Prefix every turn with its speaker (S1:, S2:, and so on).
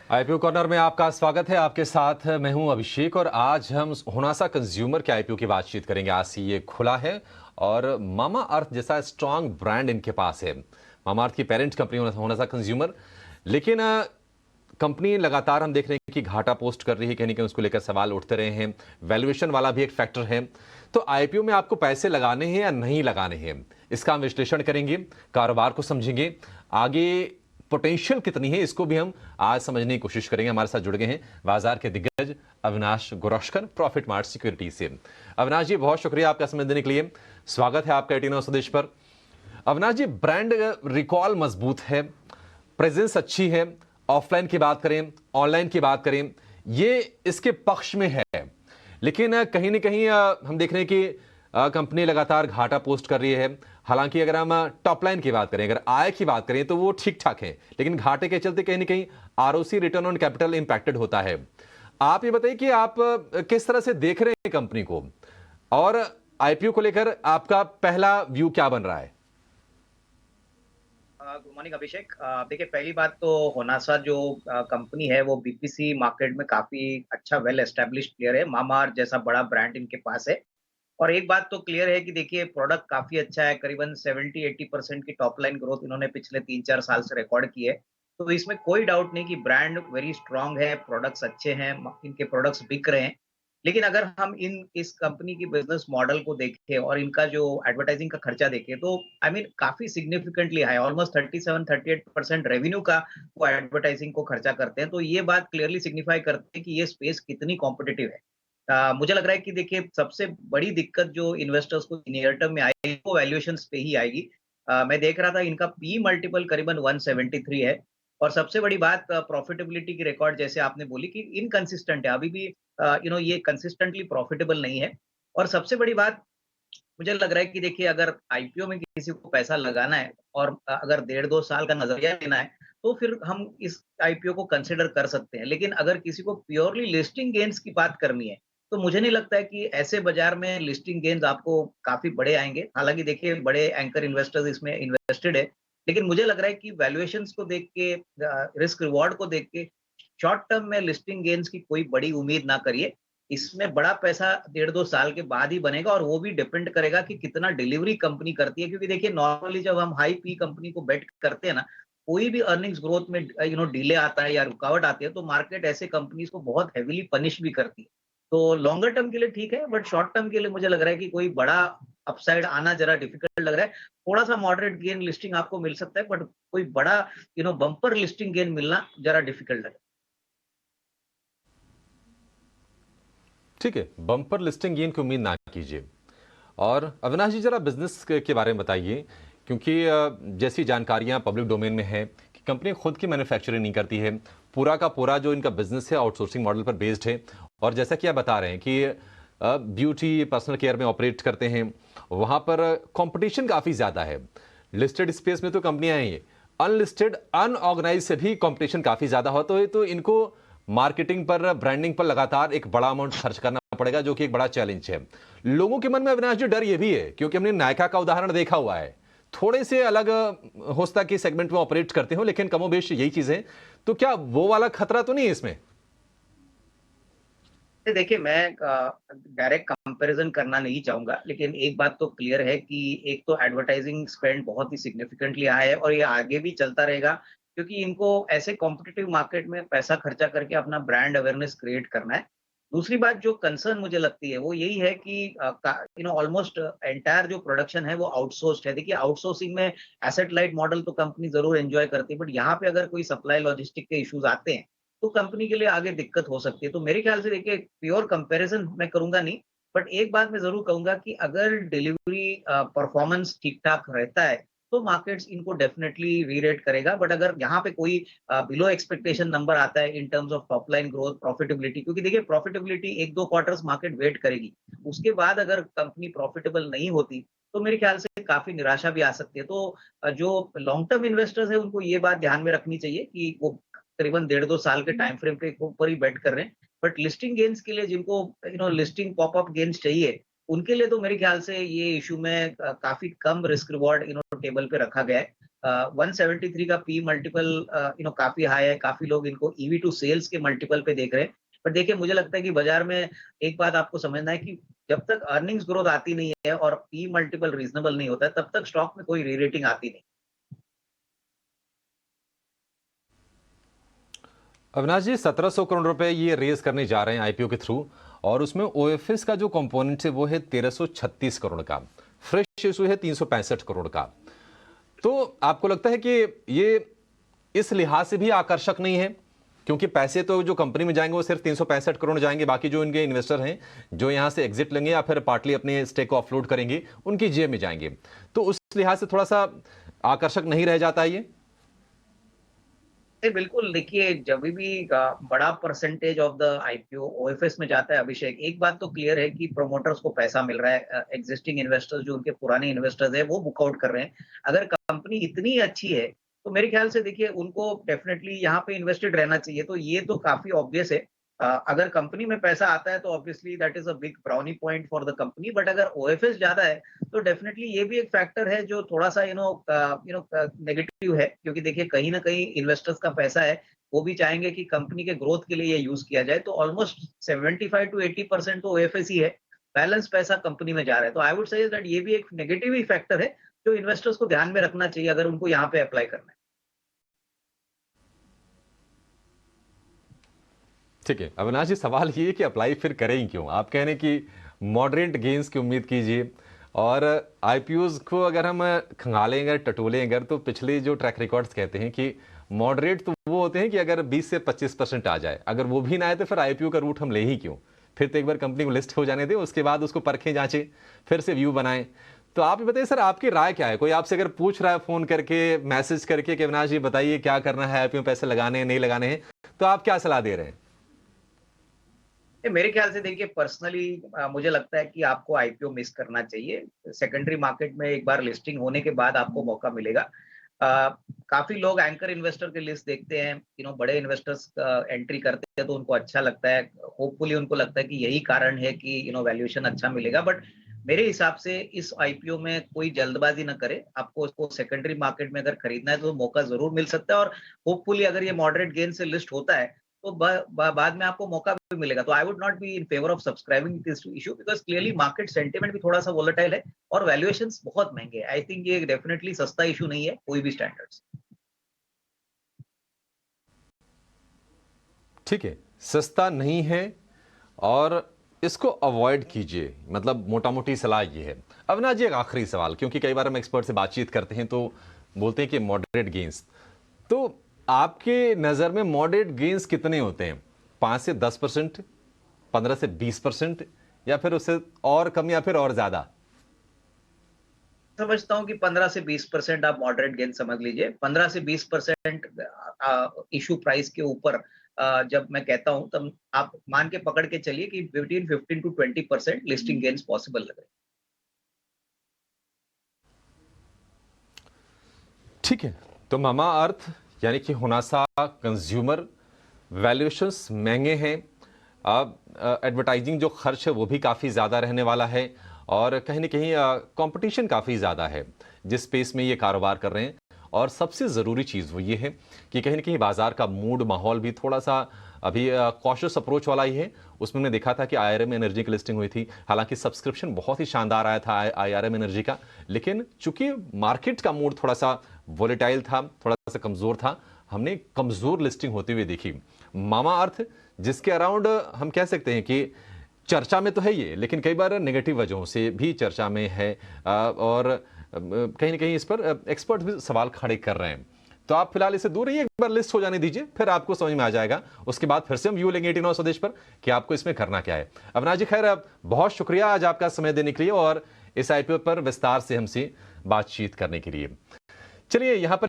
S1: IPO corner में आपका स्वागत है। आपके साथ मैं हूं अभिषेक और आज हम होनासा कंज्यूमर के आईपीओ की बातचीत करेंगे। आज से ये खुला है और मामा अर्थ जैसा स्ट्रांग ब्रांड इनके पास है। मामा अर्थ की पेरेंट कंपनी होनासा कंज्यूमर, लेकिन कंपनी लगातार हम देख रहे हैं कि घाटा पोस्ट कर रही है, कहीं ना कहीं उसको लेकर सवाल उठते रहे हैं। वैल्यूएशन वाला भी एक फैक्टर है। तो आईपीओ में आपको पैसे लगाने हैं या नहीं लगाने हैं, इसका हम विश्लेषण करेंगे, कारोबार को समझेंगे, आगे पोटेंशियल कितनी है इसको भी हम आज समझने की कोशिश करेंगे। हमारे साथ जुड़ गए हैं बाजार के दिग्गज अविनाश गोरशकर, प्रॉफिट मार्ट सिक्योरिटी से। अविनाश जी, बहुत शुक्रिया आपका समय देने के लिए। स्वागत है आपका 18 स्वदेश पर। अविनाश जी, ब्रांड रिकॉल मजबूत है, प्रेजेंस अच्छी है, ऑफलाइन की बात करें, ऑनलाइन की बात करें, ये इसके पक्ष में है। लेकिन कहीं ना कहीं हम देख रहे हैं कि कंपनी लगातार घाटा पोस्ट कर रही है। हालांकि अगर हम टॉप लाइन की बात करें, अगर आय की बात करें तो वो ठीक ठाक है, लेकिन घाटे के चलते कहीं ना कहीं ROC, return on capital, impacted होता है। आप ये बताइए कि आप किस तरह से देख रहे हैं कंपनी को, और आईपीओ को लेकर आपका पहला व्यू क्या बन रहा है?
S2: गुड मॉर्निंग अभिषेक। देखिए, पहली बात तो होनासा जो कंपनी है वो बीपीसी मार्केट में काफी अच्छा वेल एस्टेब्लिश्ड प्लेयर है। मामाअर्थ जैसा बड़ा ब्रांड इनके पास है। और एक बात तो क्लियर है कि देखिए, प्रोडक्ट काफी अच्छा है। करीबन 70-80% की टॉप लाइन ग्रोथ इन्होंने पिछले 3-4 साल से रिकॉर्ड की है। तो इसमें कोई डाउट नहीं कि ब्रांड वेरी स्ट्रांग है, प्रोडक्ट्स अच्छे हैं, इनके प्रोडक्ट्स बिक रहे हैं। लेकिन अगर हम इन इस कंपनी की बिजनेस मॉडल को देखें और इनका जो एडवर्टाइजिंग का खर्चा देखें, तो आई मीन काफी सिग्निफिकेंटली हाई, ऑलमोस्ट 37-38% रेवेन्यू का वो एडवर्टाइजिंग को खर्चा करते हैं। तो ये बात क्लियरली सिग्निफाई करती है कि ये स्पेस कितनी कॉम्पिटिटिव है। मुझे लग रहा है कि देखिए, सबसे बड़ी दिक्कत जो इन्वेस्टर्स को नियर टर्म में आएगी वो वैल्यूएशंस पे ही आएगी। मैं देख रहा था, इनका पी मल्टीपल करीबन 173 है। और सबसे बड़ी बात, प्रॉफिटेबिलिटी की रिकॉर्ड जैसे आपने बोली कि इनकंसिस्टेंट है, अभी भी ये कंसिस्टेंटली प्रॉफिटेबल नहीं है। और सबसे बड़ी बात मुझे लग रहा है कि देखिए, अगर आईपीओ में किसी को पैसा लगाना है और अगर 1.5-2 साल का नजरिया लेना है, तो फिर हम इस आईपीओ को कंसिडर कर सकते हैं। लेकिन अगर किसी को प्योरली लिस्टिंग गेन्स की बात करनी है, तो मुझे नहीं लगता है कि ऐसे बाजार में लिस्टिंग गेन्स आपको काफी बड़े आएंगे। हालांकि देखिए, बड़े एंकर इन्वेस्टर्स इसमें इन्वेस्टेड है। लेकिन मुझे लग रहा है कि वैल्यूएशंस को देख के, रिस्क रिवॉर्ड को देख के, शॉर्ट टर्म में लिस्टिंग गेन्स की कोई बड़ी उम्मीद ना करिए। इसमें बड़ा पैसा 1.5-2 साल के बाद ही बनेगा, और वो भी डिपेंड करेगा कि कितना डिलीवरी कंपनी करती है। क्योंकि देखिए, नॉर्मली जब हम हाई पी कंपनी को बेट करते हैं ना, कोई भी अर्निंग्स ग्रोथ में डिले आता है या रुकावट आती है, तो मार्केट ऐसे कंपनीज को बहुत हेवीली पनिश भी करती है। तो लॉन्गर टर्म के लिए ठीक है, बट शॉर्ट टर्म के लिए मुझे लग रहा है कि कोई बड़ा अपसाइड आना जरा डिफिकल्ट लग रहा है। थोड़ा सा मॉडरेट गेन लिस्टिंग आपको मिल सकता है, बट कोई बड़ा बम्पर लिस्टिंग गेन मिलना जरा डिफिकल्ट है।
S1: ठीक है, बम्पर लिस्टिंग गेन की उम्मीद ना कीजिए। और अविनाश जी, जरा बिजनेस के बारे में बताइए, क्योंकि जैसी जानकारियां पब्लिक डोमेन में है कि कंपनी खुद की मैन्युफैक्चरिंग नहीं करती है, पूरा का पूरा जो इनका बिजनेस है आउटसोर्सिंग मॉडल पर बेस्ड है। और जैसा कि आप बता रहे हैं कि ब्यूटी, पर्सनल केयर में ऑपरेट करते हैं, वहां पर कंपटीशन काफ़ी ज़्यादा है। लिस्टेड स्पेस में तो कंपनियां हैं, अनलिस्टेड, अनऑर्गेनाइज से भी कंपटीशन काफ़ी ज़्यादा होता है। तो इनको मार्केटिंग पर, ब्रांडिंग पर लगातार एक बड़ा अमाउंट खर्च करना पड़ेगा, जो कि एक बड़ा चैलेंज है। लोगों के मन में अविनाश जी डर ये भी है, क्योंकि हमने नायका का उदाहरण देखा हुआ है। थोड़े से अलग हो सकता है कि सेगमेंट में ऑपरेट करते हो, लेकिन कमोबेश यही चीज है। तो क्या वो वाला खतरा तो नहीं है इसमें?
S2: देखिए, मैं डायरेक्ट कंपैरिजन करना नहीं चाहूंगा, लेकिन एक बात तो क्लियर है कि एक तो एडवर्टाइजिंग स्पेंड बहुत ही सिग्निफिकेंटली आया है, और ये आगे भी चलता रहेगा। क्योंकि इनको ऐसे कॉम्पिटिटिव मार्केट में पैसा खर्चा करके अपना ब्रांड अवेयरनेस क्रिएट करना है। दूसरी बात जो कंसर्न मुझे लगती है वो यही है कि ऑलमोस्ट एंटायर जो प्रोडक्शन है वो आउटसोर्स्ड है। देखिए, आउटसोर्सिंग में एसेट लाइट मॉडल तो कंपनी जरूर एंजॉय करती है, बट यहाँ पे अगर कोई सप्लाई लॉजिस्टिक के इश्यूज आते हैं, तो कंपनी के लिए आगे दिक्कत हो सकती है। तो मेरे ख्याल से देखिए, प्योर कंपैरिजन मैं करूंगा नहीं, बट एक बात मैं ज़रूर कहूंगा कि अगर डिलीवरी परफॉर्मेंस ठीक-ठाक रहता है, तो मार्केट्स इनको डेफिनिटली री-रेट करेगा। बट अगर यहाँ पे कोई बिलो एक्सपेक्टेशन नंबर आता है in terms of top line growth, profitability, क्योंकि देखिए, प्रॉफिटेबिलिटी 1-2 क्वार्टर्स मार्केट वेट करेगी। उसके बाद अगर कंपनी प्रॉफिटेबल नहीं होती, तो मेरे ख्याल से काफ़ी निराशा भी आ सकती है। तो जो लॉन्ग टर्म इन्वेस्टर्स हैं, उनको ये बात ध्यान में रखनी चाहिए कि वो करीबन 1.5-2 साल के टाइम फ्रेम के ऊपर ही बेट कर रहे हैं। बट लिस्टिंग गेन्स के लिए जिनको लिस्टिंग पॉपअप गेन्स चाहिए, उनके लिए तो मेरे ख्याल से ये इश्यू में काफ़ी कम रिस्क रिवॉर्ड टेबल पे रखा गया है। 173 का पी मल्टीपल काफी हाई है, काफी लोग इनको ईवी टू सेल्स के मल्टीपल पे देख रहे हैं। पर देखिए मुझे लगता है कि बाजार में एक बात आपको समझना है कि जब तक अर्निंग्स ग्रोथ आती नहीं है और पी मल्टीपल रीजनेबल नहीं होता है, तब तक स्टॉक में कोई री रेटिंग आती नहीं।
S1: अविनाश जी 1700 करोड़ रुपए ये रेज करने जा रहे हैं आईपीओ के थ्रू, और उसमें ओएफएस का जो कंपोनेंट है वो है 1336 करोड़ का, फ्रेश इशू है 365 करोड़ का। तो आपको लगता है कि ये इस लिहाज से भी आकर्षक नहीं है, क्योंकि पैसे तो जो कंपनी में जाएंगे वो सिर्फ 365 करोड़ जाएंगे, बाकी जो इनके इन्वेस्टर हैं जो यहां से एग्जिट लेंगे या फिर पार्टली अपने स्टेक को ऑफलोड करेंगे उनकी जेब में जाएंगे, तो उस लिहाज से थोड़ा सा आकर्षक नहीं रह जाता ये?
S2: बिल्कुल, देखिए जब भी बड़ा percentage of the IPO OFS में जाता है अभिषेक, एक बात तो क्लियर है कि प्रोमोटर्स को पैसा मिल रहा है, एग्जिस्टिंग इन्वेस्टर्स जो उनके पुराने इन्वेस्टर्स हैं वो बुक आउट कर रहे हैं। अगर कंपनी इतनी अच्छी है तो मेरे ख्याल से देखिए उनको डेफिनेटली यहाँ पे इन्वेस्टेड रहना चाहिए, तो ये तो काफी ऑब्वियस है। अगर कंपनी में पैसा आता है तो obviously that is a big brownie point for the company, but अगर ओएफएस ज्यादा है तो डेफिनेटली ये भी एक फैक्टर है जो थोड़ा सा नेगेटिव है, क्योंकि देखिए कहीं ना कहीं इन्वेस्टर्स का पैसा है, वो भी चाहेंगे कि कंपनी के ग्रोथ के लिए ये यूज किया जाए। तो ऑलमोस्ट 75 to 80% तो ओएफएस ही है, बैलेंस पैसा कंपनी में जा रहा है। तो आई वुड से दैट ये भी एक नेगेटिव ही फैक्टर है जो इन्वेस्टर्स को ध्यान में रखना चाहिए अगर उनको यहाँ पे अप्लाई करना है।
S1: ठीक है अविनाश जी, सवाल ये है कि अप्लाई फिर करें ही क्यों? आप कह रहे हैं कि मॉडरेट गेंस की उम्मीद कीजिए, और आईपीओज को अगर हम खंगालेंगे टटोलेंगे तो पिछले जो ट्रैक रिकॉर्ड्स कहते हैं कि मॉडरेट तो वो होते हैं कि अगर 20 से 25% आ जाए, अगर वो भी ना आए तो फिर आईपीओ का रूट हम ले ही क्यों? फिर तो एक बार कंपनी को लिस्ट हो जाने दें, उसके बाद उसको परखें जांचें, फिर से व्यू बनाएं। तो आप ये बताइए सर, आपकी राय क्या है? कोई आपसे अगर पूछ रहा है फोन करके, मैसेज करके कि अविनाश जी बताइए क्या करना है, आईपीओ पैसे लगाने हैं नहीं लगाने हैं, तो आप क्या सलाह दे रहे हैं?
S2: मेरे ख्याल से देखिए पर्सनली मुझे लगता है कि आपको आईपीओ मिस करना चाहिए। सेकेंडरी मार्केट में एक बार लिस्टिंग होने के बाद आपको मौका मिलेगा। काफी लोग एंकर इन्वेस्टर की लिस्ट देखते हैं, बड़े इन्वेस्टर्स एंट्री करते हैं तो उनको अच्छा लगता है, होपफुली उनको लगता है कि यही कारण है कि वैल्यूएशन अच्छा मिलेगा। बट मेरे हिसाब से इस आईपीओ में कोई जल्दबाजी ना करे, आपको उसको सेकेंडरी मार्केट में अगर खरीदना है तो मौका जरूर मिल सकता है, और होपफुली अगर ये मॉडरेट गेन से लिस्ट होता है तो बाद में आपको मौका भी मिलेगा। तो I would not be in favour of subscribing this issue, because clearly market sentiment भी थोड़ा सा वोलेटाइल है और वैल्यूएशंस बहुत महंगे हैं। आई थिंक ये डेफिनेटली सस्ता इशू नहीं है कोई भी स्टैंडर्ड्स।
S1: ठीक है, सस्ता नहीं है और इसको अवॉइड कीजिए, मतलब मोटा मोटी सलाह ये है। अब ना जी एक आखिरी सवाल, क्योंकि कई बार हम एक्सपर्ट से बातचीत करते हैं तो बोलते हैं कि मॉडरेट गेन्स, तो आपके नज़र में मॉडरेट गेन्स कितने होते हैं? 5 से 10%, 15 से 20%, या फिर उससे और कम या फिर और ज़्यादा?
S2: समझता हूँ कि 15 से 20% आप मॉडरेट गेन समझ लीजिए। 15 से 20% इशू प्राइस के ऊपर जब मैं कहता हूँ तब आप मान के पकड़ के चलिए कि between 15 to 20% listing gains possible लग रहे हैं।
S1: ठीक है, तो मामा अर्थ यानी कि हुनासा कंज्यूमर, वैल्यूएशंस महंगे हैं, अब एडवर्टाइजिंग जो खर्च है वो भी काफ़ी ज़्यादा रहने वाला है, और कहीं ना कहीं कंपटीशन काफ़ी ज़्यादा है जिस स्पेस में ये कारोबार कर रहे हैं। और सबसे ज़रूरी चीज़ वो ये है कि कहीं ना कहीं बाज़ार का मूड माहौल भी थोड़ा सा अभी कॉशियस अप्रोच वाला ही है। उसमें हमने देखा था कि आईआरएम एनर्जी की लिस्टिंग हुई थी, हालांकि सब्सक्रिप्शन बहुत ही शानदार आया था आईआरएम एनर्जी का, लेकिन चूंकि मार्केट का मूड थोड़ा सा वोलेटाइल था, थोड़ा सा कमज़ोर था, हमने कमज़ोर लिस्टिंग होती हुई देखी। मामा अर्थ जिसके अराउंड हम कह सकते हैं कि चर्चा में तो है ये, लेकिन कई बार नेगेटिव वजहों से भी चर्चा में है, और कहीं ना कहीं इस पर एक्सपर्ट भी सवाल खड़े कर रहे हैं। तो आप फिलहाल इसे दूर रहिए, एक बार लिस्ट हो जाने दीजिए, फिर आपको समझ में आ जाएगा। उसके बाद फिर से हम व्यू लेंगे 89 स्वदेश पर कि आपको इसमें करना क्या है। अविनाश जी खैर बहुत शुक्रिया आज आपका समय देने के लिए और इस आईपीओ पर विस्तार से हमसे बातचीत करने के लिए। चलिए यहाँ पर